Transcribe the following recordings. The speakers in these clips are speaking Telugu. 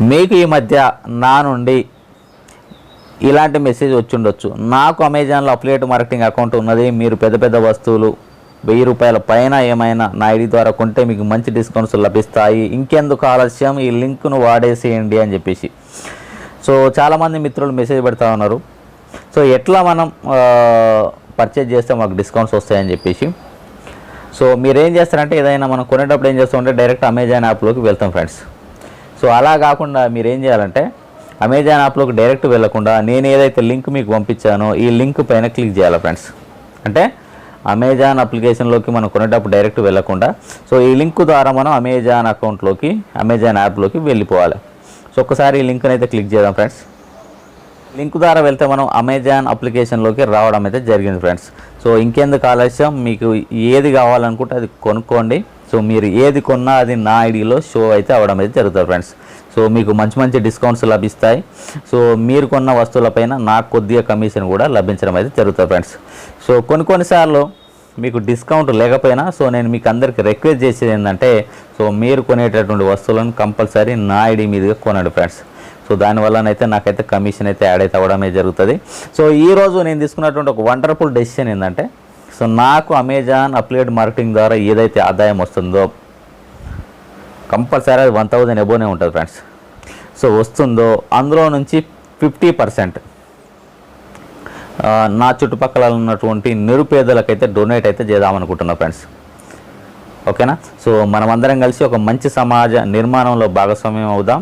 మీకు ఈ మధ్య నా నుండి ఇలాంటి మెసేజ్ వచ్చి ఉండొచ్చు, నాకు అమెజాన్లో అఫిలియేట్ మార్కెటింగ్ అకౌంట్ ఉన్నది, మీరు పెద్ద పెద్ద వస్తువులు 1000 రూపాయల పైన ఏమైనా నా ఐడి ద్వారా కొంటే మీకు మంచి డిస్కౌంట్స్ లభిస్తాయి, ఇంకెందుకు ఆలస్యం ఈ లింక్ను వాడేసేయండి అని చెప్పేసి. సో చాలామంది మిత్రులు మెసేజ్ పెడతా ఉన్నారు, సో ఎట్లా మనం పర్చేజ్ చేస్తే మాకు డిస్కౌంట్స్ వస్తాయని చెప్పేసి. సో మీరేం చేస్తారంటే ఏదైనా మనం కొనేటప్పుడు ఏం చేస్తామంటే డైరెక్ట్ అమెజాన్ యాప్లోకి వెళ్తాం ఫ్రెండ్స్. సో అలా కాకుండా మీరు ఏం చేయాలంటే అమెజాన్ యాప్లోకి డైరెక్ట్ వెళ్ళకుండా నేను ఏదైతే లింక్ మీకు పంపించానో ఈ లింక్ పైన క్లిక్ చేయాలి ఫ్రెండ్స్. అంటే అమెజాన్ అప్లికేషన్లోకి మనం కొనేటప్పుడు డైరెక్ట్ వెళ్ళకుండా సో ఈ లింక్ ద్వారా మనం అమెజాన్ అకౌంట్లోకి అమెజాన్ యాప్లోకి వెళ్ళిపోవాలి. సో ఒక్కసారి ఈ లింక్ని అయితే క్లిక్ చేద్దాం ఫ్రెండ్స్. లింక్ ద్వారా వెళ్తే మనం అమెజాన్ అప్లికేషన్లోకి రావడం అయితే జరిగింది ఫ్రెండ్స్. సో ఇంకెందుకు ఆలస్యం, మీకు ఏది కావాలనుకుంటే అది కొనుక్కోండి. సో మీరు ఏది కొన్నా అది నా ఐడిలో షో అయితే అవ్వడం అయితే జరుగుతుంది ఫ్రెండ్స్. సో మీకు మంచి మంచి డిస్కౌంట్స్ లభిస్తాయి. సో మీరు కొన్న వస్తువులపైన నాకు కొద్దిగా కమిషన్ కూడా లభించడం అయితే జరుగుతుంది ఫ్రెండ్స్. సో కొన్నిసార్లు మీకు డిస్కౌంట్ లేకపోయినా సో నేను మీకు అందరికీ రిక్వెస్ట్ చేసేది ఏంటంటే సో మీరు కొనేటటువంటి వస్తువులను కంపల్సరీ నా ఐడి మీదుగా కొనండి ఫ్రెండ్స్. సో దానివల్లనైతే నాకైతే కమిషన్ అయితే యాడ్ అయితే అవ్వడమే జరుగుతుంది. సో ఈరోజు నేను తీసుకున్నటువంటి ఒక వండర్ఫుల్ డెసిషన్ ఏంటంటే సో నాకు అమెజాన్ అఫిలియేట్ మార్కెటింగ్ ద్వారా ఏదైతే ఆదాయం వస్తుందో కంపల్సరీ అది 1000 ఎబోనే ఉంటుంది ఫ్రెండ్స్. సో వస్తుందో అందులో నుంచి 50% నా చుట్టుపక్కల ఉన్నటువంటి నిరుపేదలకైతే డొనేట్ అయితే చేద్దామనుకుంటున్నా ఫ్రెండ్స్. ఓకేనా? సో మనమందరం కలిసి ఒక మంచి సమాజ నిర్మాణంలో భాగస్వామ్యం అవుదాం.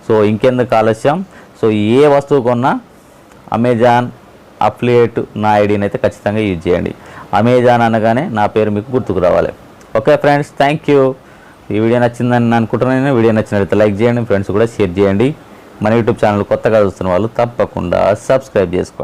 సో ఇంకెందుకు ఆలస్యం, సో ఏ వస్తువు కొన్నా అమెజాన్ అఫిలియేట్ నా ఐడిని అయితే ఖచ్చితంగా యూజ్ చేయండి. అమెజాన్ అనగానే నా పేరు మీకు గుర్తుకు రావాలి. Okay friends, thank you. ఈ వీడియో నచ్చిందని అనుకుంటున్నాను. వీడియో నచ్చినట్లయితే లైక్ చేయండి, ఫ్రెండ్స్ కూడా షేర్ చేయండి. మన యూట్యూబ్ ఛానల్ కొత్తగా చూస్తున్న వాళ్ళు తప్పకుండా సబ్స్క్రైబ్ చేసుకోండి.